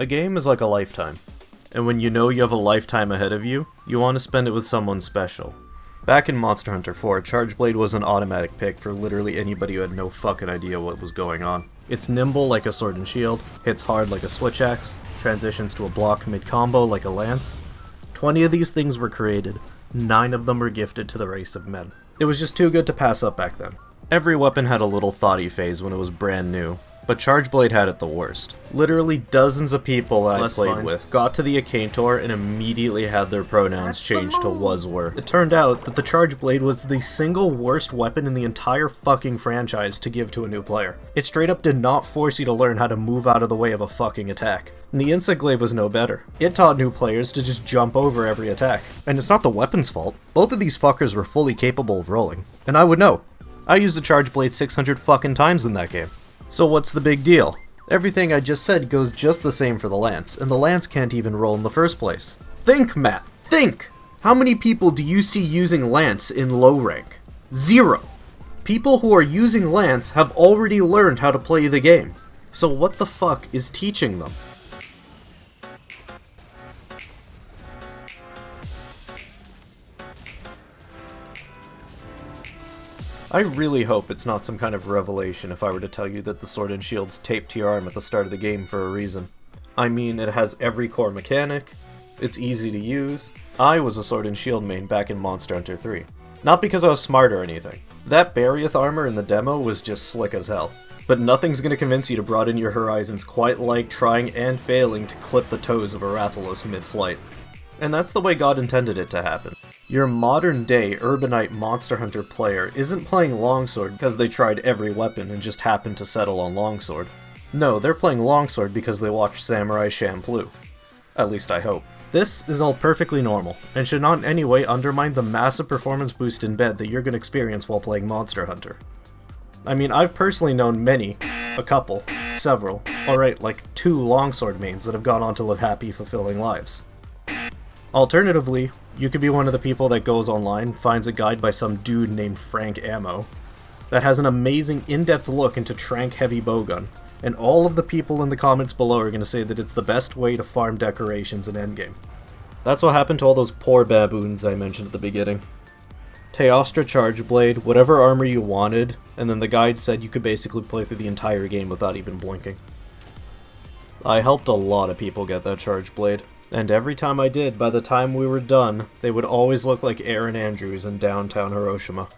A game is like a lifetime, and when you know you have a lifetime ahead of you, you want to spend it with someone special. Back in Monster Hunter 4, Charge Blade was an automatic pick for literally anybody who had no fucking idea what was going on. It's nimble like a sword and shield, hits hard like a switch axe, transitions to a block mid-combo like a lance. 20 of these things were created, 9 of them were gifted to the race of men. It was just too good to pass up back then. Every weapon had a little thoughty phase when it was brand new, but Charge Blade had it the worst. Literally dozens of people that I played with got to the Akantor and immediately had their pronouns changed to was/were. It turned out that the Charge Blade was the single worst weapon in the entire fucking franchise to give to a new player. It straight up did not force you to learn how to move out of the way of a fucking attack. And the Insect Glaive was no better. It taught new players to just jump over every attack. And it's not the weapon's fault. Both of these fuckers were fully capable of rolling. And I would know. I used the Charge Blade 600 fucking times in that game. So what's the big deal? Everything I just said goes just the same for the Lance, and the Lance can't even roll in the first place. Think, Matt! Think! How many people do you see using Lance in low rank? 0! People who are using Lance have already learned how to play the game. So what the fuck is teaching them? I really hope it's not some kind of revelation if I were to tell you that the sword and shield's taped to your arm at the start of the game for a reason. I mean, it has every core mechanic, it's easy to use. I was a sword and shield main back in Monster Hunter 3. Not because I was smart or anything. That Bariath armor in the demo was just slick as hell. But nothing's gonna convince you to broaden your horizons quite like trying and failing to clip the toes of a Rathalos mid-flight. And that's the way God intended it to happen. Your modern-day Urbanite Monster Hunter player isn't playing Longsword because they tried every weapon and just happened to settle on Longsword. No, they're playing Longsword because they watched Samurai Champloo. At least I hope. This is all perfectly normal, and should not in any way undermine the massive performance boost in bed that you're going to experience while playing Monster Hunter. I mean, I've personally known many, a couple, several, alright, like 2 Longsword mains that have gone on to live happy, fulfilling lives. Alternatively, you could be one of the people that goes online, finds a guide by some dude named Frank Ammo, that has an amazing in-depth look into Trank Heavy Bowgun, and all of the people in the comments below are going to say that it's the best way to farm decorations in endgame. That's what happened to all those poor baboons I mentioned at the beginning. Teostra Charge Blade, whatever armor you wanted, and then the guide said you could basically play through the entire game without even blinking. I helped a lot of people get that Charge Blade. And every time I did, by the time we were done, they would always look like Aaron Andrews in downtown Hiroshima.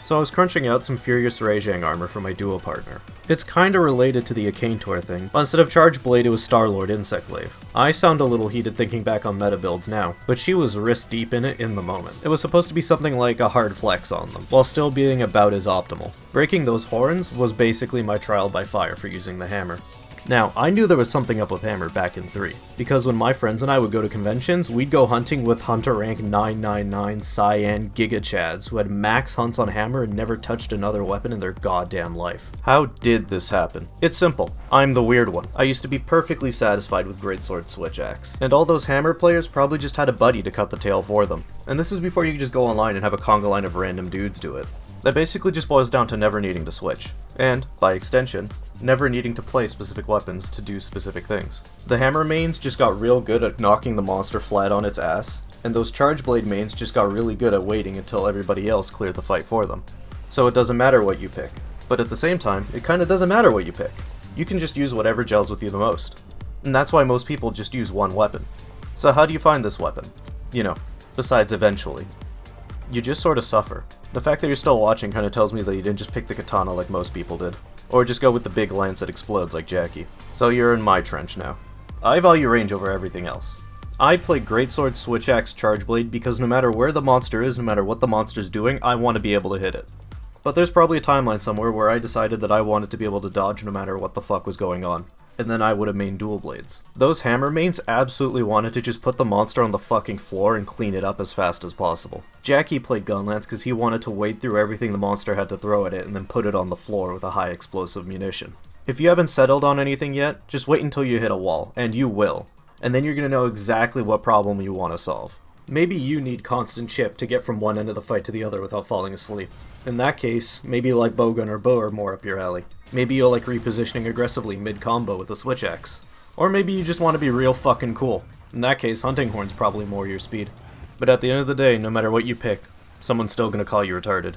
So I was crunching out some Furious Rajang armor for my duo partner. It's kinda related to the Akantor thing, but instead of Charge Blade it was Star-Lord Insect Glaive. I sound a little heated thinking back on meta builds now, but she was wrist deep in it in the moment. It was supposed to be something like a hard flex on them, while still being about as optimal. Breaking those horns was basically my trial by fire for using the hammer. Now, I knew there was something up with Hammer back in 3, because when my friends and I would go to conventions, we'd go hunting with Hunter rank 999 Cyan Giga Chads who had max hunts on Hammer and never touched another weapon in their goddamn life. How did this happen? It's simple. I'm the weird one. I used to be perfectly satisfied with Greatsword Switch Axe, and all those Hammer players probably just had a buddy to cut the tail for them. And this is before you could just go online and have a conga line of random dudes do it. That basically just boils down to never needing to switch, and, by extension, never needing to play specific weapons to do specific things. The Hammer mains just got real good at knocking the monster flat on its ass, and those Charge Blade mains just got really good at waiting until everybody else cleared the fight for them. So it doesn't matter what you pick, but at the same time, it kinda doesn't matter what you pick. You can just use whatever gels with you the most. And that's why most people just use one weapon. So how do you find this weapon? You know, besides eventually. You just sort of suffer. The fact that you're still watching kinda tells me that you didn't just pick the katana like most people did. Or just go with the big lance that explodes like Jackie. So you're in my trench now. I value range over everything else. I play Greatsword Switch Axe Charge Blade because no matter where the monster is, no matter what the monster's doing, I want to be able to hit it. But there's probably a timeline somewhere where I decided that I wanted to be able to dodge no matter what the fuck was going on. And then I would have mained dual blades. Those Hammer mains absolutely wanted to just put the monster on the fucking floor and clean it up as fast as possible. Jackie played Gunlance because he wanted to wade through everything the monster had to throw at it and then put it on the floor with a high explosive munition. If you haven't settled on anything yet, just wait until you hit a wall, and you will. And then you're going to know exactly what problem you want to solve. Maybe you need constant chip to get from one end of the fight to the other without falling asleep. In that case, maybe you like bowgun or bow are more up your alley. Maybe you'll like repositioning aggressively mid-combo with a switch axe. Or maybe you just want to be real fucking cool. In that case, hunting horn's probably more your speed. But at the end of the day, no matter what you pick, someone's still gonna call you retarded.